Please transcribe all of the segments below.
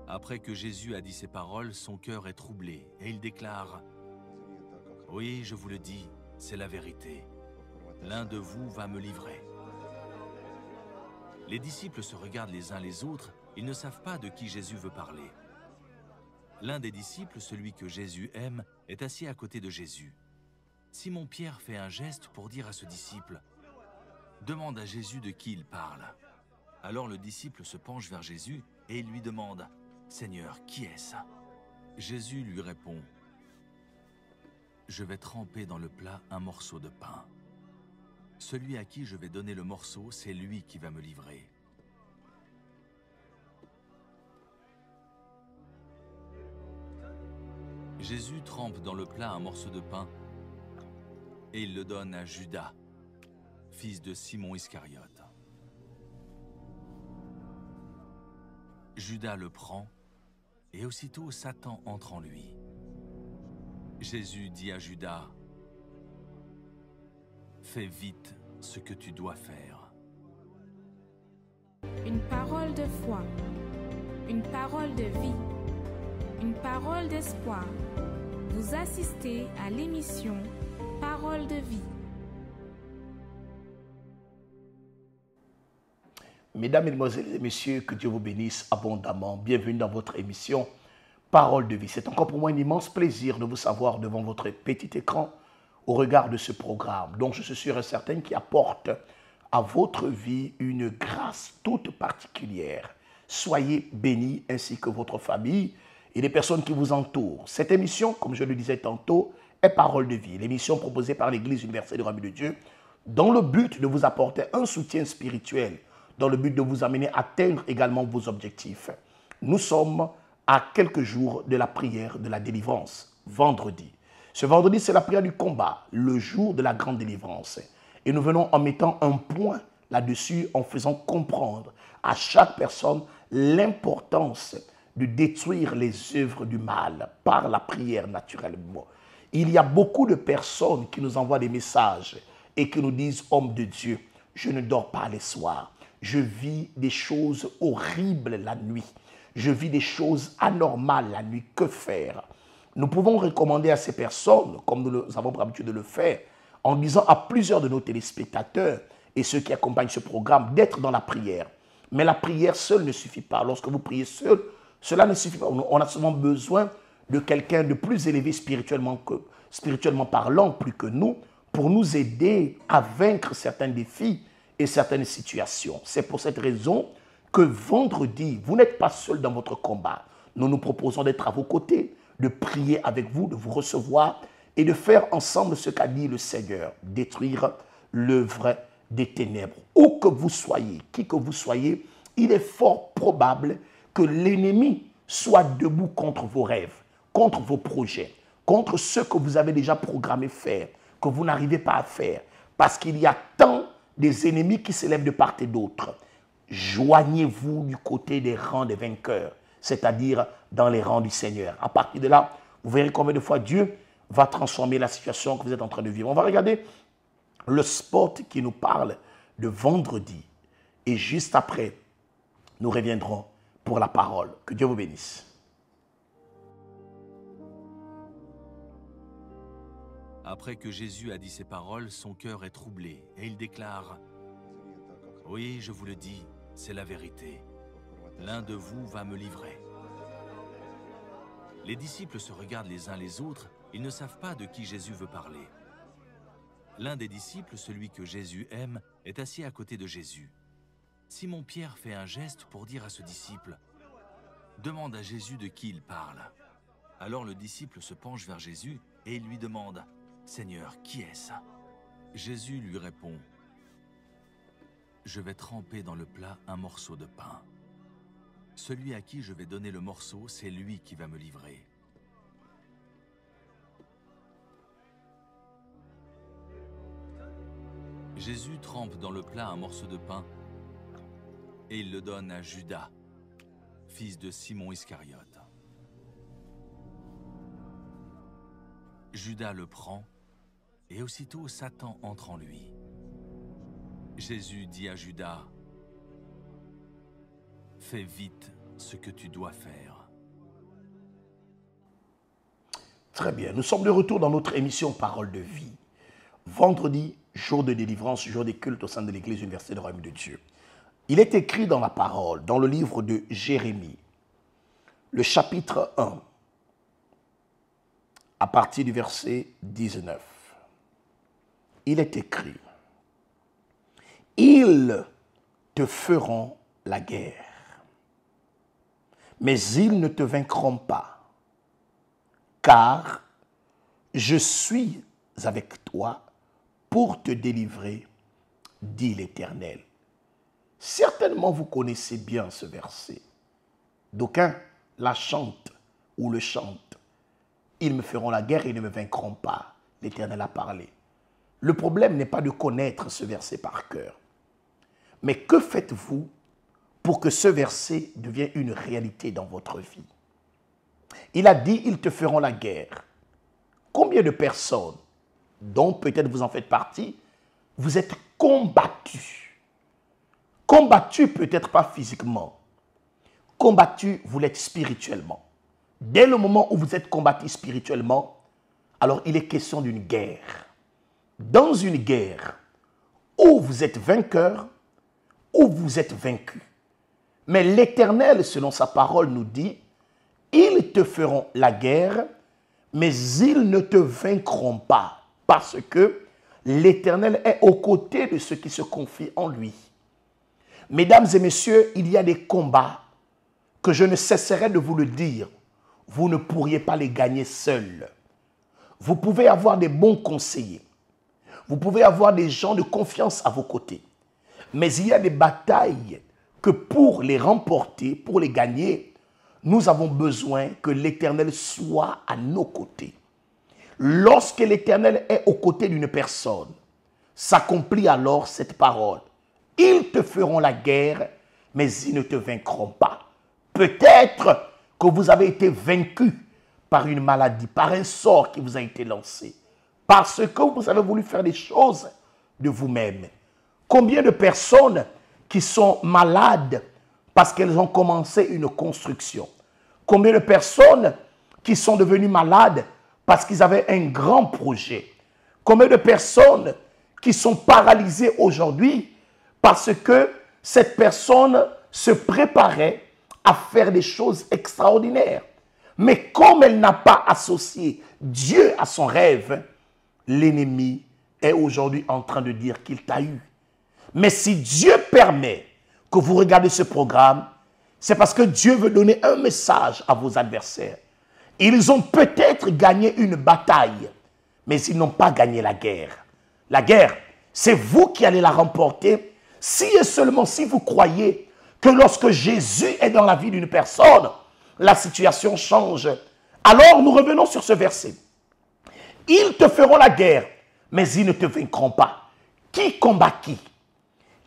Après que Jésus a dit ces paroles, son cœur est troublé et il déclare « Oui, je vous le dis, c'est la vérité. L'un de vous va me livrer. » Les disciples se regardent les uns les autres, ils ne savent pas de qui Jésus veut parler. L'un des disciples, celui que Jésus aime, est assis à côté de Jésus. Simon-Pierre fait un geste pour dire à ce disciple « Demande à Jésus de qui il parle. » Alors le disciple se penche vers Jésus et il lui demande « Seigneur, qui est-ce » Jésus lui répond « Je vais tremper dans le plat un morceau de pain. Celui à qui je vais donner le morceau, c'est lui qui va me livrer. » Jésus trempe dans le plat un morceau de pain et il le donne à Judas, fils de Simon Iscariote. Judas le prend et aussitôt Satan entre en lui. Jésus dit à Judas « Fais vite ce que tu dois faire. » Une parole de foi, une parole de vie, une parole d'espoir. Vous assistez à l'émission Parole de vie. Mesdames, Mesdemoiselles et Messieurs, que Dieu vous bénisse abondamment. Bienvenue dans votre émission Parole de vie. C'est encore pour moi un immense plaisir de vous savoir devant votre petit écran au regard de ce programme. Donc je suis sûr et certain qu'il apporte à votre vie une grâce toute particulière. Soyez bénis ainsi que votre famille et les personnes qui vous entourent. Cette émission, comme je le disais tantôt, est Parole de vie. L'émission proposée par l'Église universelle du Royaume de Dieu dans le but de vous apporter un soutien spirituel, dans le but de vous amener à atteindre également vos objectifs. Nous sommes à quelques jours de la prière de la délivrance, vendredi. Ce vendredi, c'est la prière du combat, le jour de la grande délivrance. Et nous venons en mettant un point là-dessus, en faisant comprendre à chaque personne l'importance de détruire les œuvres du mal par la prière naturellement. Il y a beaucoup de personnes qui nous envoient des messages et qui nous disent « Homme de Dieu, je ne dors pas les soirs. Je vis des choses horribles la nuit. Je vis des choses anormales la nuit. Que faire ?» Nous pouvons recommander à ces personnes, comme nous avons pour habitude de le faire, en disant à plusieurs de nos téléspectateurs et ceux qui accompagnent ce programme d'être dans la prière. Mais la prière seule ne suffit pas. Lorsque vous priez seul, cela ne suffit pas. On a souvent besoin de quelqu'un de plus élevé spirituellement parlant, plus que nous, pour nous aider à vaincre certains défis et certaines situations. C'est pour cette raison que vendredi, vous n'êtes pas seul dans votre combat. Nous nous proposons d'être à vos côtés, de prier avec vous, de vous recevoir et de faire ensemble ce qu'a dit le Seigneur, détruire l'œuvre des ténèbres. Où que vous soyez, qui que vous soyez, il est fort probable que l'ennemi soit debout contre vos rêves, contre vos projets, contre ce que vous avez déjà programmé faire, que vous n'arrivez pas à faire, parce qu'il y a tant des ennemis qui s'élèvent de part et d'autre. Joignez-vous du côté des rangs des vainqueurs, c'est-à-dire dans les rangs du Seigneur. À partir de là, vous verrez combien de fois Dieu va transformer la situation que vous êtes en train de vivre. On va regarder le spot qui nous parle de vendredi. Et juste après, nous reviendrons pour la parole. Que Dieu vous bénisse. Après que Jésus a dit ces paroles, son cœur est troublé et il déclare « Oui, je vous le dis, c'est la vérité. L'un de vous va me livrer. » Les disciples se regardent les uns les autres, ils ne savent pas de qui Jésus veut parler. L'un des disciples, celui que Jésus aime, est assis à côté de Jésus. Simon-Pierre fait un geste pour dire à ce disciple « Demande à Jésus de qui il parle. » Alors le disciple se penche vers Jésus et il lui demande « Seigneur, qui est-ce » Jésus lui répond « Je vais tremper dans le plat un morceau de pain. Celui à qui je vais donner le morceau, c'est lui qui va me livrer. » Jésus trempe dans le plat un morceau de pain et il le donne à Judas, fils de Simon Iscariote. Judas le prend et aussitôt Satan entre en lui. Jésus dit à Judas « Fais vite ce que tu dois faire. » Très bien. Nous sommes de retour dans notre émission Parole de vie. Vendredi, jour de délivrance, jour des cultes au sein de l'Église universelle du Royaume de Dieu. Il est écrit dans la parole, dans le livre de Jérémie, le chapitre 1, à partir du verset 19. Il est écrit, « Ils te feront la guerre, mais ils ne te vaincront pas. Car je suis avec toi pour te délivrer, dit l'Éternel. » Certainement, vous connaissez bien ce verset. D'aucuns la chantent ou le chantent. Ils me feront la guerre et ils ne me vaincront pas. L'Éternel a parlé. Le problème n'est pas de connaître ce verset par cœur. Mais que faites-vous pour que ce verset devienne une réalité dans votre vie? Il a dit, ils te feront la guerre. Combien de personnes, dont peut-être vous en faites partie, vous êtes combattus? Combattus peut-être pas physiquement. Combattus, vous l'êtes spirituellement. Dès le moment où vous êtes combattu spirituellement, alors il est question d'une guerre. Dans une guerre, où vous êtes vainqueur, ou vous êtes vaincu. Mais l'Éternel, selon sa parole, nous dit, ils te feront la guerre, mais ils ne te vaincront pas, parce que l'Éternel est aux côtés de ceux qui se confient en lui. Mesdames et messieurs, il y a des combats que je ne cesserai de vous le dire. Vous ne pourriez pas les gagner seuls. Vous pouvez avoir des bons conseillers. Vous pouvez avoir des gens de confiance à vos côtés. Mais il y a des batailles que pour les remporter, pour les gagner, nous avons besoin que l'Éternel soit à nos côtés. Lorsque l'Éternel est aux côtés d'une personne, s'accomplit alors cette parole. Ils te feront la guerre, mais ils ne te vaincront pas. Peut-être que vous avez été vaincu par une maladie, par un sort qui vous a été lancé, parce que vous avez voulu faire des choses de vous-même. Combien de personnes qui sont malades parce qu'elles ont commencé une construction? Combien de personnes qui sont devenues malades parce qu'ils avaient un grand projet? Combien de personnes qui sont paralysées aujourd'hui parce que cette personne se préparait à faire des choses extraordinaires? Mais comme elle n'a pas associé Dieu à son rêve, l'ennemi est aujourd'hui en train de dire qu'il t'a eu. Mais si Dieu permet que vous regardez ce programme, c'est parce que Dieu veut donner un message à vos adversaires. Ils ont peut-être gagné une bataille, mais ils n'ont pas gagné la guerre. La guerre, c'est vous qui allez la remporter si et seulement si vous croyez que lorsque Jésus est dans la vie d'une personne, la situation change. Alors nous revenons sur ce verset. Ils te feront la guerre, mais ils ne te vaincront pas. Qui combat qui?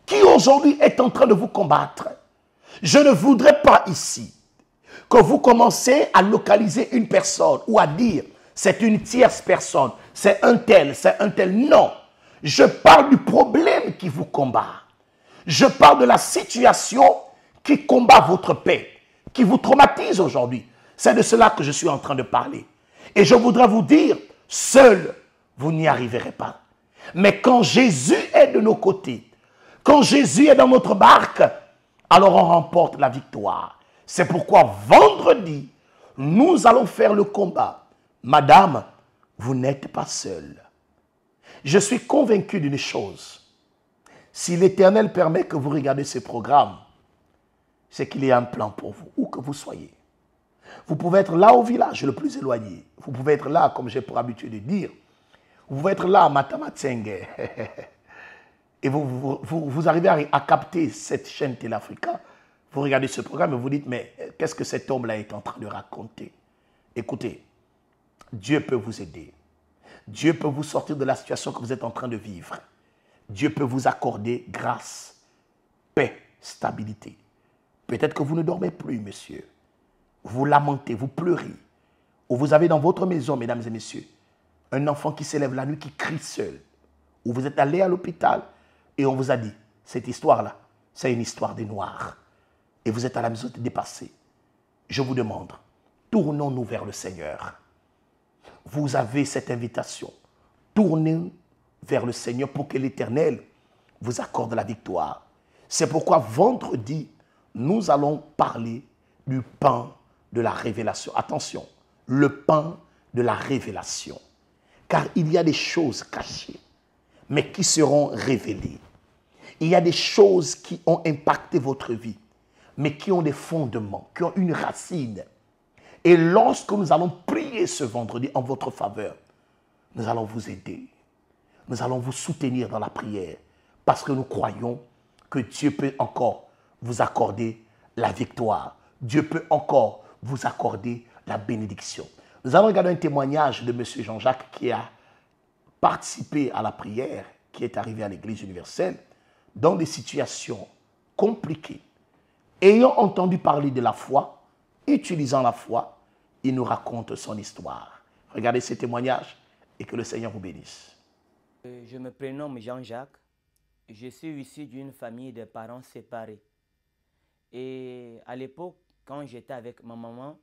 Qui aujourd'hui est en train de vous combattre? Je ne voudrais pas ici que vous commencez à localiser une personne ou à dire c'est une tierce personne, c'est un tel, c'est un tel. Non, je parle du problème qui vous combat. Je parle de la situation qui combat votre paix, qui vous traumatise aujourd'hui. C'est de cela que je suis en train de parler. Et je voudrais vous dire, seul, vous n'y arriverez pas. Mais quand Jésus est de nos côtés, quand Jésus est dans notre barque, alors on remporte la victoire. C'est pourquoi vendredi, nous allons faire le combat. Madame, vous n'êtes pas seule. Je suis convaincu d'une chose. Si l'Éternel permet que vous regardez ce programme, c'est qu'il y a un plan pour vous, où que vous soyez. Vous pouvez être là au village le plus éloigné. Vous pouvez être là, comme j'ai pour habitude de dire. Vous pouvez être là à Matamatsenge. Et vous arrivez à capter cette chaîne Télé-Africa. Vous regardez ce programme et vous dites, mais qu'est-ce que cet homme-là est en train de raconter? Écoutez, Dieu peut vous aider. Dieu peut vous sortir de la situation que vous êtes en train de vivre. Dieu peut vous accorder grâce, paix, stabilité. Peut-être que vous ne dormez plus, monsieur. Vous lamentez, vous pleurez. Ou vous avez dans votre maison, mesdames et messieurs, un enfant qui s'élève la nuit, qui crie seul. Ou vous êtes allé à l'hôpital et on vous a dit, cette histoire-là, c'est une histoire des Noirs. Et vous êtes à la maison dépassé. Je vous demande, tournons-nous vers le Seigneur. vous avez cette invitation. Tournez vers le Seigneur pour que l'Éternel vous accorde la victoire. C'est pourquoi vendredi, nous allons parler du pain de la révélation. Attention, le pain de la révélation. Car il y a des choses cachées, mais qui seront révélées. Il y a des choses qui ont impacté votre vie, mais qui ont des fondements, qui ont une racine. Et lorsque nous allons prier ce vendredi en votre faveur, nous allons vous aider. Nous allons vous soutenir dans la prière parce que nous croyons que Dieu peut encore vous accorder la victoire. Dieu peut encore vous accorder la bénédiction. Nous allons regarder un témoignage de M. Jean-Jacques qui a participé à la prière, qui est arrivé à l'Église universelle dans des situations compliquées. Ayant entendu parler de la foi, utilisant la foi, il nous raconte son histoire. Regardez ce témoignage et que le Seigneur vous bénisse. Je me prénomme Jean-Jacques. Je suis issu d'une famille de parents séparés. Et à l'époque, quand j'étais avec ma maman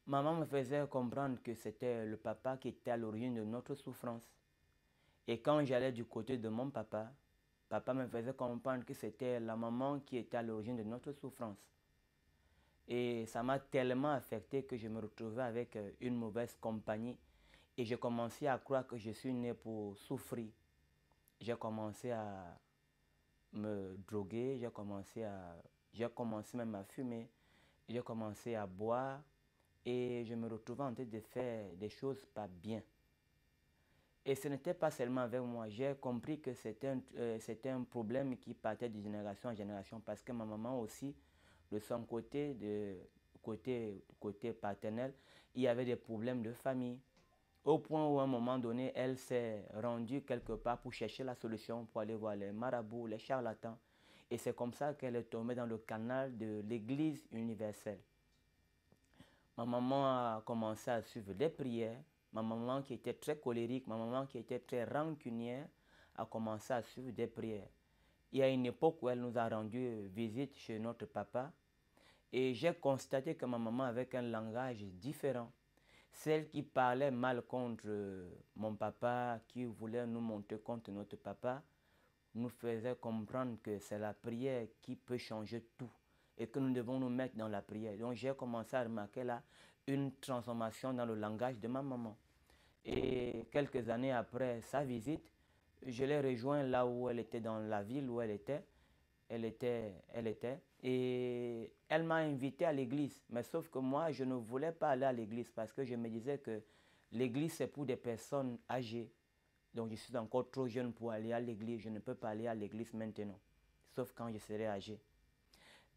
me faisait comprendre que c'était le papa qui était à l'origine de notre souffrance. Et quand j'allais du côté de mon papa me faisait comprendre que c'était la maman qui était à l'origine de notre souffrance. Et ça m'a tellement affecté que je me retrouvais avec une mauvaise compagnie. Et j'ai commencé à croire que je suis né pour souffrir. J'ai commencé à me droguer, j'ai commencé même à fumer, j'ai commencé à boire et je me retrouvais en train de faire des choses pas bien. Et ce n'était pas seulement avec moi, j'ai compris que c'était un problème qui partait de génération en génération parce que ma maman aussi, de son côté paternel, il y avait des problèmes de famille. Au point où à un moment donné, elle s'est rendue quelque part pour chercher la solution, pour aller voir les marabouts, les charlatans. Et c'est comme ça qu'elle est tombée dans le canal de l'Église universelle. Ma maman a commencé à suivre des prières. Ma maman qui était très colérique, ma maman qui était très rancunière, a commencé à suivre des prières. Il y a une époque où elle nous a rendu visite chez notre papa. Et j'ai constaté que ma maman avait un langage différent. Celle qui parlait mal contre mon papa, qui voulait nous monter contre notre papa, nous faisait comprendre que c'est la prière qui peut changer tout et que nous devons nous mettre dans la prière. Donc j'ai commencé à remarquer là une transformation dans le langage de ma maman. Et quelques années après sa visite, je l'ai rejoint là où elle était, dans la ville où elle était. Et elle m'a invité à l'église. Mais sauf que moi, je ne voulais pas aller à l'église parce que je me disais que l'église, c'est pour des personnes âgées. Donc, je suis encore trop jeune pour aller à l'église. Je ne peux pas aller à l'église maintenant, sauf quand je serai âgé.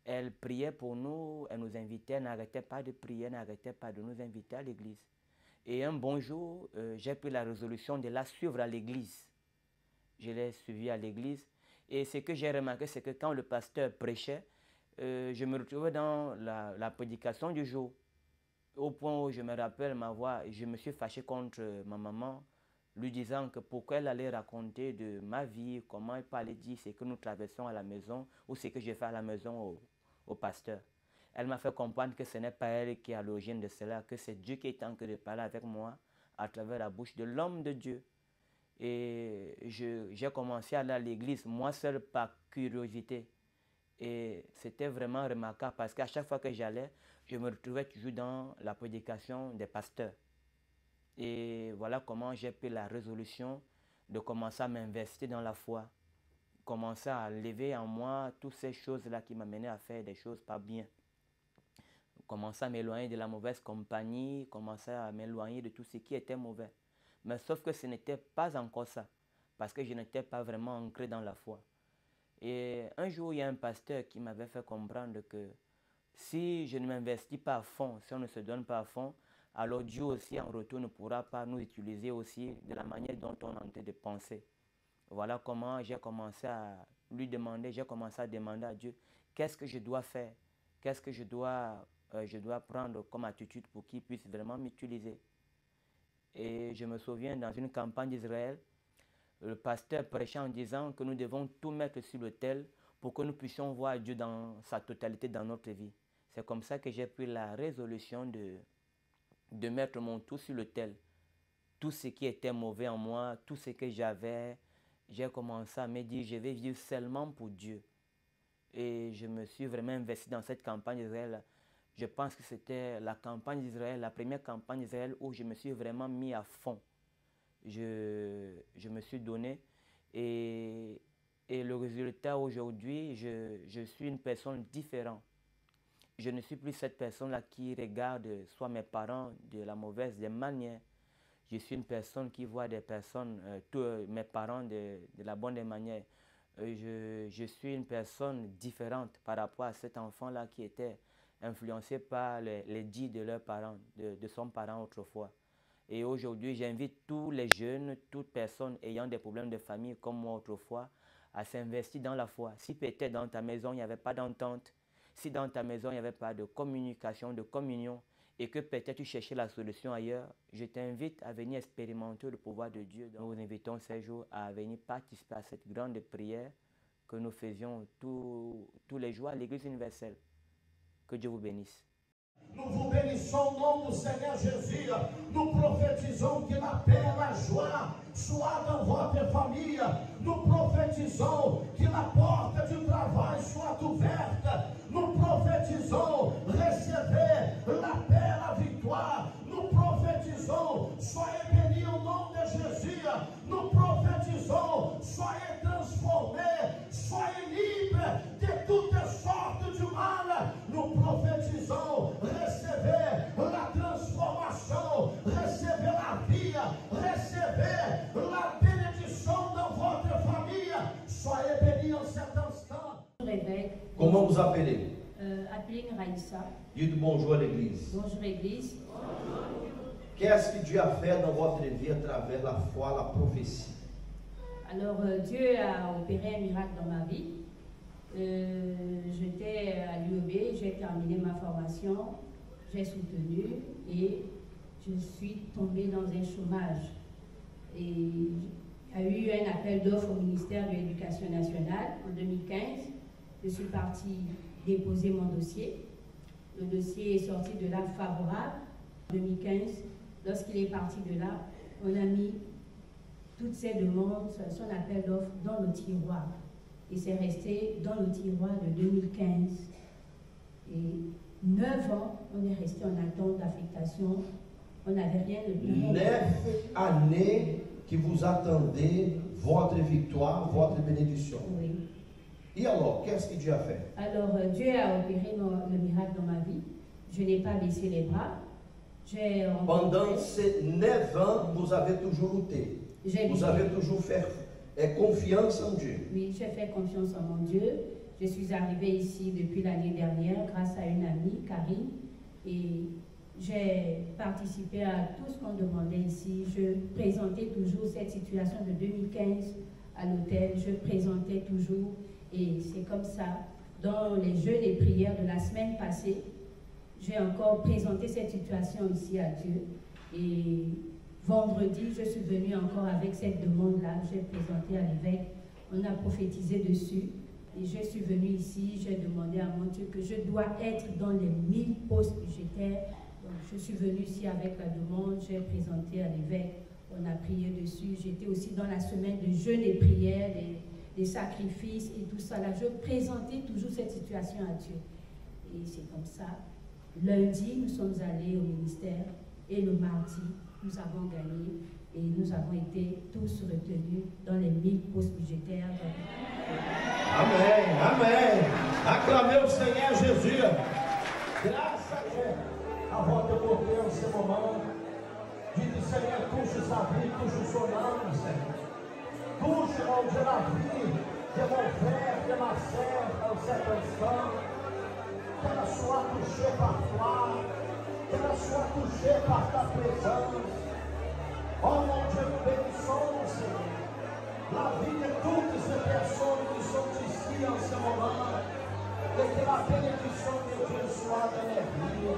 Elle priait pour nous, elle nous invitait, elle n'arrêtait pas de prier, elle n'arrêtait pas de nous inviter à l'église. Et un bon jour, j'ai pris la résolution de la suivre à l'église. Je l'ai suivie à l'église. Et ce que j'ai remarqué, c'est que quand le pasteur prêchait, je me retrouvais dans la prédication du jour. Au point où je me rappelle ma voix, je me suis fâché contre ma maman, lui disant que pourquoi elle allait raconter de ma vie, comment elle parlait dire ce que nous traversons à la maison ou ce que j'ai fait à la maison au pasteur. Elle m'a fait comprendre que ce n'est pas elle qui est à l'origine de cela, que c'est Dieu qui est en train de parler avec moi à travers la bouche de l'homme de Dieu. Et j'ai commencé à aller à l'église, moi seul par curiosité. Et c'était vraiment remarquable parce qu'à chaque fois que j'allais, je me retrouvais toujours dans la prédication des pasteurs. Et voilà comment j'ai pris la résolution de commencer à m'investir dans la foi. Commencer à lever en moi toutes ces choses-là qui m'amenaient à faire des choses pas bien. Commencer à m'éloigner de la mauvaise compagnie, commencer à m'éloigner de tout ce qui était mauvais. Mais sauf que ce n'était pas encore ça, parce que je n'étais pas vraiment ancré dans la foi. Et un jour, il y a un pasteur qui m'avait fait comprendre que si je ne m'investis pas à fond, si on ne se donne pas à fond, alors Dieu aussi en retour ne pourra pas nous utiliser aussi de la manière dont on est en train de penser. Voilà comment j'ai commencé à lui demander, j'ai commencé à demander à Dieu, qu'est-ce que je dois faire? Qu'est-ce que je dois prendre comme attitude pour qu'il puisse vraiment m'utiliser? Et je me souviens, dans une campagne d'Israël, le pasteur prêchait en disant que nous devons tout mettre sur l'autel pour que nous puissions voir Dieu dans sa totalité dans notre vie. C'est comme ça que j'ai pris la résolution de de mettre mon tout sur l'autel. Tout ce qui était mauvais en moi, tout ce que j'avais, j'ai commencé à me dire, je vais vivre seulement pour Dieu. Et je me suis vraiment investi dans cette campagne d'Israël. Je pense que c'était la campagne d'Israël, la première campagne d'Israël où je me suis vraiment mis à fond. Je me suis donné et le résultat aujourd'hui, je suis une personne différente. Je ne suis plus cette personne-là qui regarde soit mes parents de la mauvaise des manières. Je suis une personne qui voit des personnes, mes parents de la bonne des manières. Je suis une personne différente par rapport à cet enfant-là qui était influencé par les dits de leurs parents, de son parent autrefois. Et aujourd'hui, j'invite tous les jeunes, toute personne ayant des problèmes de famille comme moi autrefois, à s'investir dans la foi. Si peut-être dans ta maison, il n'y avait pas d'entente, si dans ta maison, il n'y avait pas de communication, de communion, et que peut-être tu cherchais la solution ailleurs, je t'invite à venir expérimenter le pouvoir de Dieu. Nous vous invitons ces jours à venir participer à cette grande prière que nous faisions tous les jours à l'Église universelle. Que Dieu vous bénisse. Nous vous bénissons au nom du Seigneur Jésus. Nous prophétisons que la paix et la joie soient dans votre famille. Nous prophétisons que la porte du travail soit ouverte. Nous prophétisons, recevez la paix, la victoire. Nous prophétisons, soyez bénis au nom de Jésus. Nous prophétisons, soyez transformés, soyez libres de toutes sortes du mal. Nous prophétisons, recevez la transformation, recevez la vie, recevez la bénédiction dans votre famille. Soyez bénis en cet instant. Comment vous appelez? Appelez Raïssa. Dites bonjour à l'église. Bonjour Église. Qu'est-ce que Dieu a fait dans votre vie à travers la foi, la prophétie? Alors Dieu a opéré un miracle dans ma vie. J'étais à l'UOB, j'ai terminé ma formation, j'ai soutenu et je suis tombée dans un chômage. Et il y a eu un appel d'offres au ministère de l'Éducation nationale en 2015. Je suis partie déposer mon dossier. Le dossier est sorti de là favorable. En 2015, lorsqu'il est parti de là, on a mis toutes ces demandes, son appel d'offres dans le tiroir. Et c'est resté dans le tiroir de 2015. Et 9 ans, on est resté en attente d'affectation. On n'avait rien de plus. 9 années que vous attendez votre victoire, votre bénédiction. Oui. Et alors, qu'est-ce que Dieu a fait? Alors, Dieu a opéré le miracle dans ma vie. Je n'ai pas baissé les bras. Pendant ces 9 ans, vous avez toujours lutté. Vous avez toujours fait confiance en Dieu. Oui, j'ai fait confiance en mon Dieu. Je suis arrivée ici depuis l'année dernière grâce à une amie, Karine. Et j'ai participé à tout ce qu'on demandait ici. Je présentais toujours cette situation de 2015 à l'hôtel. Je présentais toujours. Et c'est comme ça, dans les jeûnes et prières de la semaine passée, j'ai encore présenté cette situation ici à Dieu. Et vendredi, je suis venue encore avec cette demande-là. J'ai présenté à l'évêque. On a prophétisé dessus. Et je suis venue ici, j'ai demandé à mon Dieu que je dois être dans les 1000 postes budgétaires. Donc je suis venue ici avec la demande, j'ai présenté à l'évêque. On a prié dessus. J'étais aussi dans la semaine de jeûne et prière, des sacrifices et tout ça. Là, je présentais toujours cette situation à Dieu. Et c'est comme ça. Lundi, nous sommes allés au ministère et le mardi, nous avons gagné et nous avons été tous retenus dans les 1000 postes budgétaires. Amen, amen. Acclamez au Seigneur Jésus. Grâce à Dieu. Avant de monter en ce moment, dites Seigneur, touche sa vie, touche son âme, Seigneur. Touche, mon Dieu, la vie de mon frère, de ma sœur, en cet instant. Qu'elle soit touchée par toi, qu'elle soit touchée par ta présence. Oh mon Dieu, nous bénissons, Seigneur, la vie de toutes ces personnes qui sont ici en ce moment, et que la bénédiction de Dieu soit dans les vies.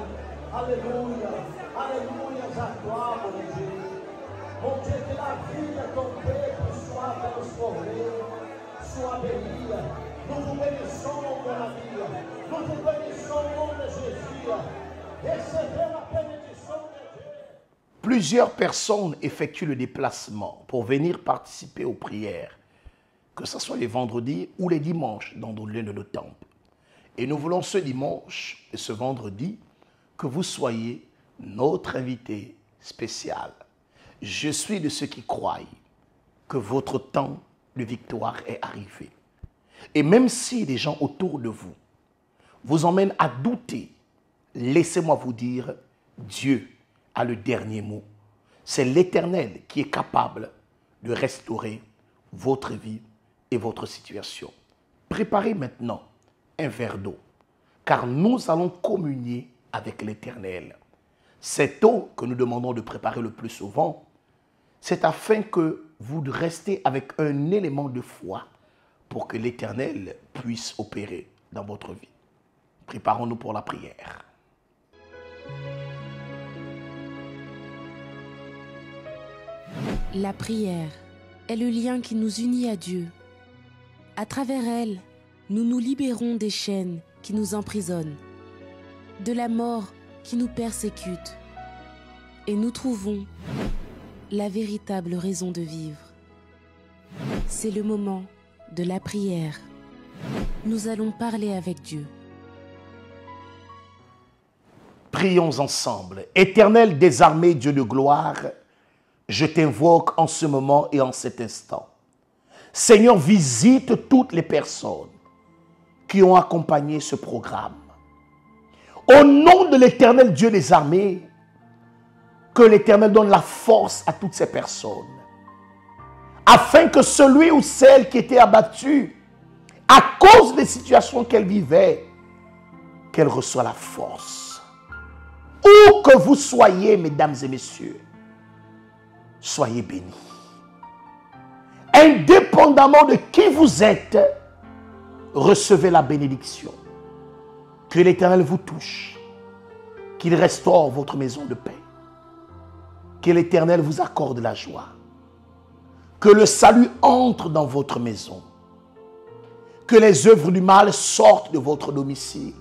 Alléluia, alléluia à toi, mon Dieu. Mon Dieu, que la vie de ton peuple soit transformée, soit bénie. Nous vous bénissons, mon ami. Nous vous bénissons au nom de Jésus. Recevez la bénédiction de Dieu. plusieurs personnes effectuent le déplacement pour venir participer aux prières, que ce soit les vendredis ou les dimanches dans l'un de nos temples. Et nous voulons ce dimanche et ce vendredi que vous soyez notre invité spécial. Je suis de ceux qui croient que votre temps de victoire est arrivé. Et même si les gens autour de vous vous emmènent à douter, laissez-moi vous dire, Dieu a le dernier mot. C'est l'Éternel qui est capable de restaurer votre vie et votre situation. Préparez maintenant un verre d'eau, car nous allons communier avec l'Éternel. Cette eau que nous demandons de préparer le plus souvent, c'est afin que vous restez avec un élément de foi pour que l'Éternel puisse opérer dans votre vie. Préparons-nous pour la prière. La prière est le lien qui nous unit à Dieu. À travers elle, nous nous libérons des chaînes qui nous emprisonnent, de la mort qui nous persécute, et nous trouvons la véritable raison de vivre. C'est le moment de la prière. Nous allons parler avec Dieu. Prions ensemble. Éternel des armées, Dieu de gloire, je t'invoque en ce moment et en cet instant. Seigneur, visite toutes les personnes qui ont accompagné ce programme. Au nom de l'Éternel Dieu des armées, que l'Éternel donne la force à toutes ces personnes, afin que celui ou celle qui était abattu à cause des situations qu'elle vivait, qu'elle reçoive la force. Où que vous soyez, mesdames et messieurs, soyez bénis. Indépendamment de qui vous êtes, recevez la bénédiction. Que l'Éternel vous touche, qu'il restaure votre maison de paix, que l'Éternel vous accorde la joie, que le salut entre dans votre maison, que les œuvres du mal sortent de votre domicile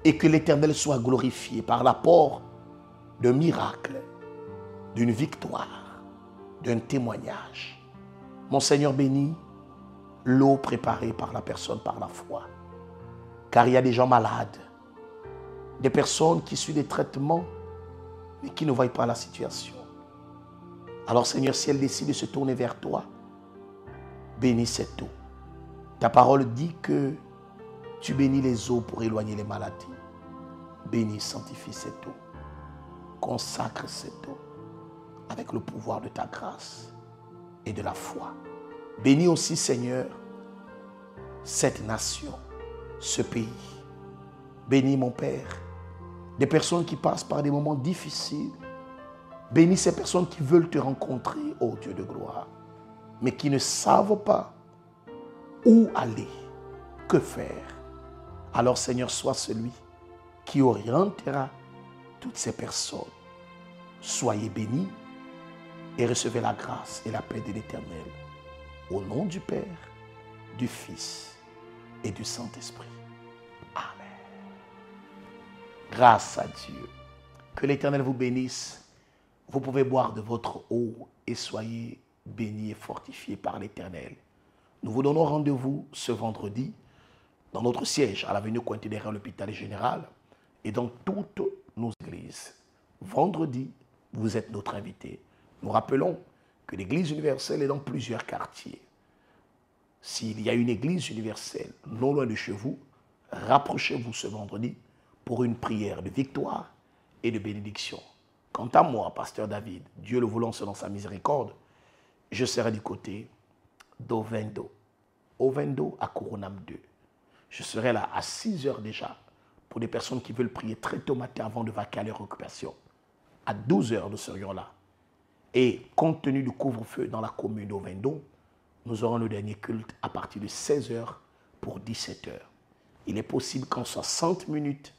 et que l'Éternel soit glorifié par l'apport d'un miracle, d'une victoire, d'un témoignage. Mon Seigneur béni, l'eau préparée par la personne par la foi. Car il y a des gens malades, des personnes qui suivent des traitements, mais qui ne voient pas la situation. Alors Seigneur, si elle décide de se tourner vers toi, bénis cette eau. Ta parole dit que tu bénis les eaux pour éloigner les maladies. Bénis, sanctifie cette eau. Consacre cette eau avec le pouvoir de ta grâce et de la foi. Bénis aussi, Seigneur, cette nation, ce pays. Bénis, mon Père, des personnes qui passent par des moments difficiles. Bénis ces personnes qui veulent te rencontrer, ô Dieu de gloire, mais qui ne savent pas où aller, que faire. Alors, Seigneur, sois celui qui orientera toutes ces personnes. Soyez bénis et recevez la grâce et la paix de l'Éternel. Au nom du Père, du Fils et du Saint-Esprit. Amen. Grâce à Dieu. Que l'Éternel vous bénisse. Vous pouvez boire de votre eau et soyez bénis et fortifiés par l'Éternel. Nous vous donnons rendez-vous ce vendredi dans notre siège à l'avenue Cointet derrière l'hôpital général et dans toutes nos églises. Vendredi, vous êtes notre invité. Nous rappelons que l'église universelle est dans plusieurs quartiers. S'il y a une église universelle non loin de chez vous, rapprochez-vous ce vendredi pour une prière de victoire et de bénédiction. Quant à moi, pasteur David, Dieu le voulant selon sa miséricorde, je serai du côté d'Ovendo. Ovendo à Coronam 2. Je serai là à 6 heures déjà pour des personnes qui veulent prier très tôt matin avant de vaquer à leur occupation. À 12 heures, nous serions là. Et compte tenu du couvre-feu dans la commune d'Ovendo, nous aurons le dernier culte à partir de 16 heures pour 17 heures. Il est possible qu'en 60 minutes,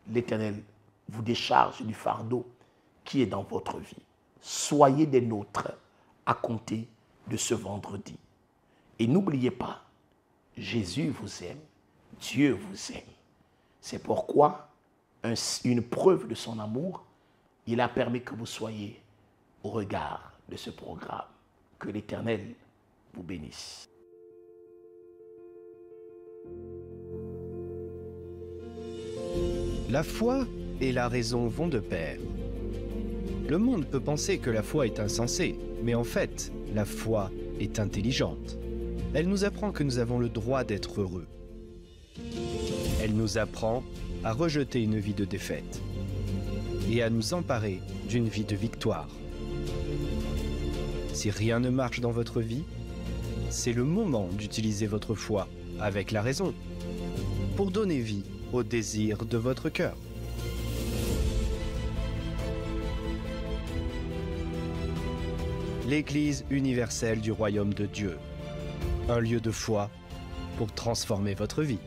l'Éternel vous décharge du fardeau qui est dans votre vie. Soyez des nôtres à compter de ce vendredi. Et n'oubliez pas, Jésus vous aime, Dieu vous aime. C'est pourquoi une preuve de son amour, il a permis que vous soyez au regard de ce programme. Que l'Éternel vous bénisse. La foi et la raison vont de pair. Le monde peut penser que la foi est insensée, mais en fait, la foi est intelligente. Elle nous apprend que nous avons le droit d'être heureux. Elle nous apprend à rejeter une vie de défaite et à nous emparer d'une vie de victoire. Si rien ne marche dans votre vie, c'est le moment d'utiliser votre foi avec la raison pour donner vie au désir de votre cœur. L'Église universelle du royaume de Dieu, un lieu de foi pour transformer votre vie.